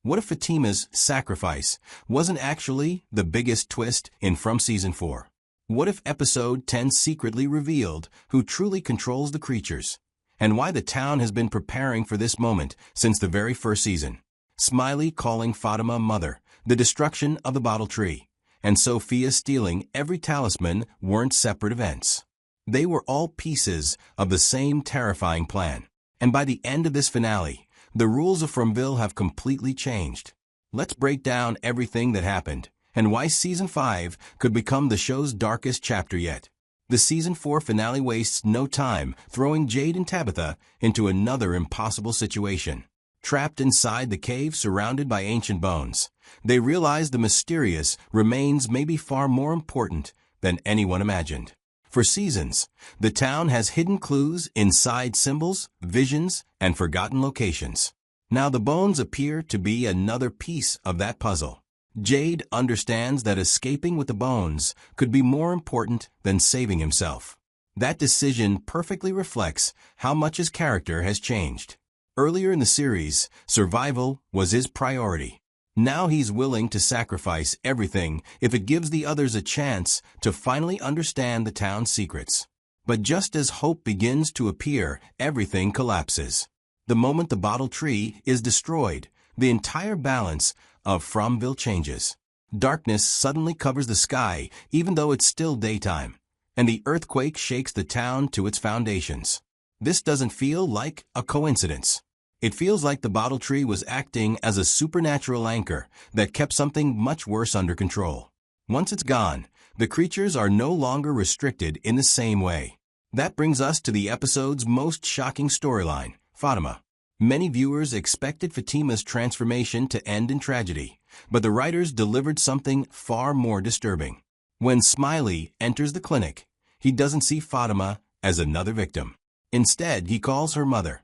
What if Fatima's sacrifice wasn't actually the biggest twist in From Season 4? What if Episode 10 secretly revealed who truly controls the creatures? And why the town has been preparing for this moment since the very first season? Smiley calling Fatima mother, the destruction of the bottle tree, and Sophia stealing every talisman weren't separate events. They were all pieces of the same terrifying plan. And by the end of this finale, the rules of Fromville have completely changed. Let's break down everything that happened, and why Season 5 could become the show's darkest chapter yet. The Season 4 finale wastes no time throwing Jade and Tabitha into another impossible situation. Trapped inside the cave surrounded by ancient bones, they realize the mysterious remains may be far more important than anyone imagined. For seasons, the town has hidden clues inside symbols, visions, and forgotten locations. Now the bones appear to be another piece of that puzzle. Jade understands that escaping with the bones could be more important than saving himself. That decision perfectly reflects how much his character has changed. Earlier in the series, survival was his priority. Now he's willing to sacrifice everything if it gives the others a chance to finally understand the town's secrets. But just as hope begins to appear, everything collapses. The moment the bottle tree is destroyed, the entire balance of Fromville changes. Darkness suddenly covers the sky, even though it's still daytime, and the earthquake shakes the town to its foundations. This doesn't feel like a coincidence. It feels like the bottle tree was acting as a supernatural anchor that kept something much worse under control. Once it's gone, the creatures are no longer restricted in the same way. That brings us to the episode's most shocking storyline, Fatima. Many viewers expected Fatima's transformation to end in tragedy, but the writers delivered something far more disturbing. When Smiley enters the clinic, he doesn't see Fatima as another victim. Instead, he calls her mother.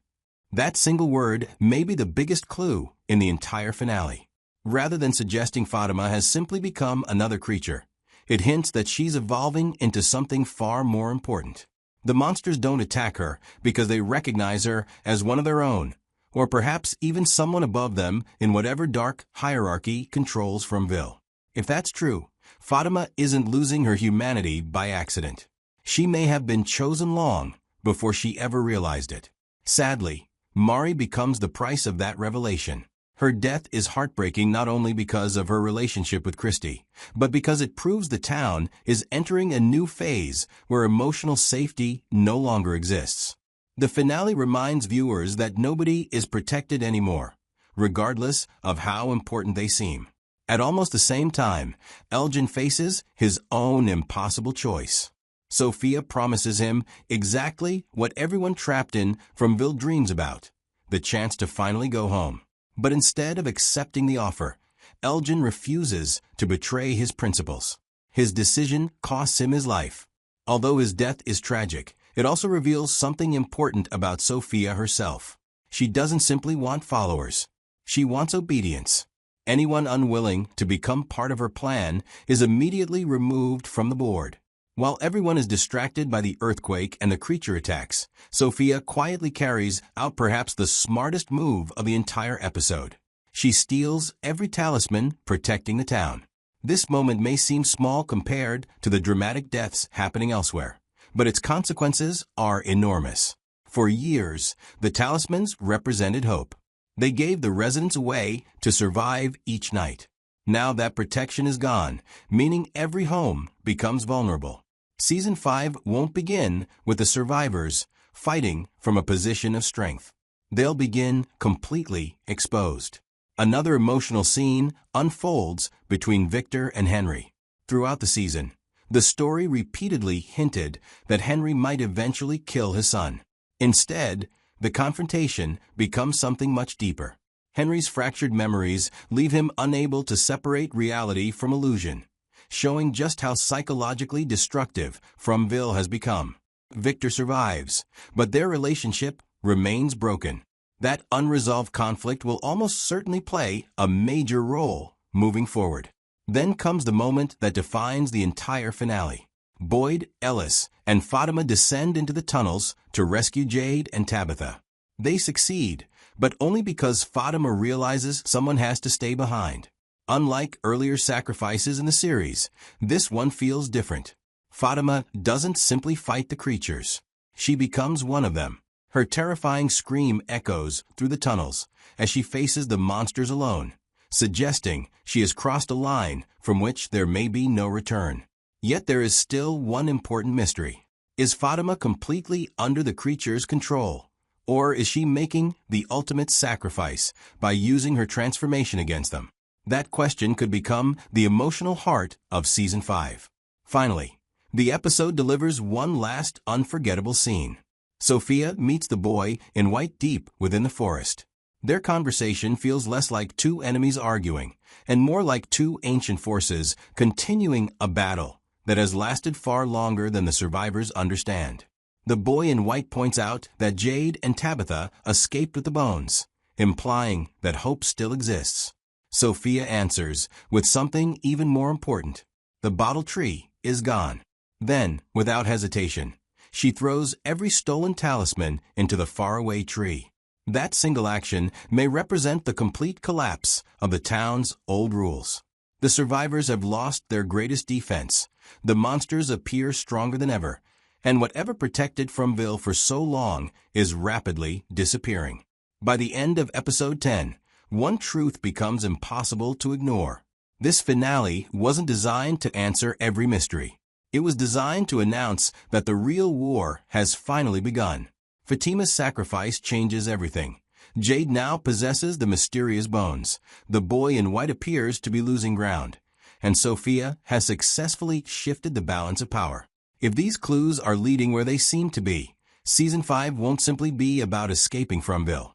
That single word may be the biggest clue in the entire finale. Rather than suggesting Fatima has simply become another creature, it hints that she's evolving into something far more important. The monsters don't attack her because they recognize her as one of their own, or perhaps even someone above them in whatever dark hierarchy controls Fromville. If that's true, Fatima isn't losing her humanity by accident. She may have been chosen long before she ever realized it. Sadly, Mari becomes the price of that revelation. Her death is heartbreaking not only because of her relationship with Christy, but because it proves the town is entering a new phase where emotional safety no longer exists. The finale reminds viewers that nobody is protected anymore, regardless of how important they seem. At almost the same time, Elgin faces his own impossible choice. Sophia promises him exactly what everyone trapped in Fromville dreams about, the chance to finally go home. But instead of accepting the offer, Elgin refuses to betray his principles. His decision costs him his life. Although his death is tragic, it also reveals something important about Sophia herself. She doesn't simply want followers. She wants obedience. Anyone unwilling to become part of her plan is immediately removed from the board. While everyone is distracted by the earthquake and the creature attacks, Sophia quietly carries out perhaps the smartest move of the entire episode. She steals every talisman protecting the town. This moment may seem small compared to the dramatic deaths happening elsewhere, but its consequences are enormous. For years, the talismans represented hope. They gave the residents a way to survive each night. Now that protection is gone, meaning every home becomes vulnerable. Season 5 won't begin with the survivors fighting from a position of strength. They'll begin completely exposed. Another emotional scene unfolds between Victor and Henry. Throughout the season, the story repeatedly hinted that Henry might eventually kill his son. Instead, the confrontation becomes something much deeper. Henry's fractured memories leave him unable to separate reality from illusion, showing just how psychologically destructive Fromville has become. Victor survives, but their relationship remains broken. That unresolved conflict will almost certainly play a major role moving forward. Then comes the moment that defines the entire finale. Boyd, Ellis, and Fatima descend into the tunnels to rescue Jade and Tabitha. They succeed, but only because Fatima realizes someone has to stay behind. Unlike earlier sacrifices in the series, this one feels different. Fatima doesn't simply fight the creatures. She becomes one of them. Her terrifying scream echoes through the tunnels as she faces the monsters alone, suggesting she has crossed a line from which there may be no return. Yet there is still one important mystery. Is Fatima completely under the creature's control? Or is she making the ultimate sacrifice by using her transformation against them? That question could become the emotional heart of Season 5. Finally, the episode delivers one last unforgettable scene. Sophia meets the boy in white deep within the forest. Their conversation feels less like two enemies arguing, and more like two ancient forces continuing a battle that has lasted far longer than the survivors understand. The boy in white points out that Jade and Tabitha escaped with the bones, implying that hope still exists. Sophia answers with something even more important. The bottle tree is gone. Then, without hesitation, she throws every stolen talisman into the faraway tree. That single action may represent the complete collapse of the town's old rules. The survivors have lost their greatest defense. The monsters appear stronger than ever, and whatever protected Fromville for so long is rapidly disappearing. By the end of episode 10, one truth becomes impossible to ignore. This finale wasn't designed to answer every mystery. It was designed to announce that the real war has finally begun. Fatima's sacrifice changes everything. Jade now possesses the mysterious bones. The boy in white appears to be losing ground, and Sophia has successfully shifted the balance of power. If these clues are leading where they seem to be, Season 5 won't simply be about escaping Fromville.